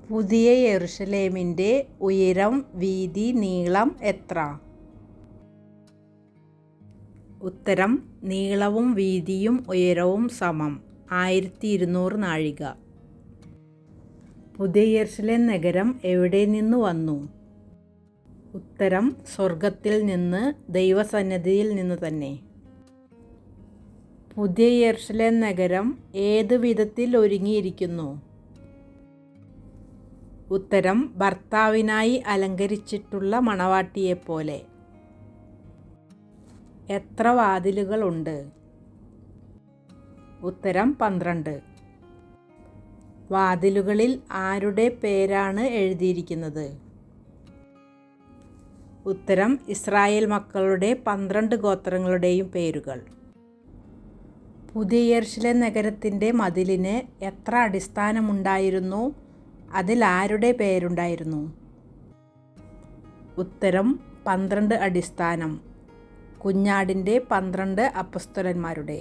പുതിയ യെരുശലേമിൻ്റെ ഉയരം, വീതി, നീളം എത്ര? ഉത്തരം: നീളവും വീതിയും ഉയരവും സമം 1200 നാഴിക. പുതിയ യെരുശലേം നഗരം എവിടെ നിന്നു വന്നു? ഉത്തരം: സ്വർഗത്തിൽ നിന്ന്, ദൈവസന്നിധിയിൽ നിന്ന് തന്നെ. പുതിയ യെരുശലേം നഗരം ഏതു വിധത്തിൽ ഒരുങ്ങിയിരിക്കുന്നു? ഉത്തരം: ഭർത്താവിനായി അലങ്കരിച്ചിട്ടുള്ള മണവാട്ടിയെപ്പോലെ. എത്ര വാതിലുകളുണ്ട്? ഉത്തരം: 12. വാതിലുകളിൽ ആരുടെ പേരാണ് എഴുതിയിരിക്കുന്നത്? ഉത്തരം: ഇസ്രായേൽ മക്കളുടെ 12 ഗോത്രങ്ങളുടെയും പേരുകൾ. പുതിയ യെരുശലേം നഗരത്തിൻ്റെ മതിലിന് എത്ര അടിസ്ഥാനമുണ്ടായിരുന്നു? അതിൽ ആരുടെ പേരുണ്ടായിരുന്നു? ഉത്തരം: 12 അടിസ്ഥാനം. കുഞ്ഞാടിൻ്റെ 12 അപ്പൊസ്തലന്മാരുടെ.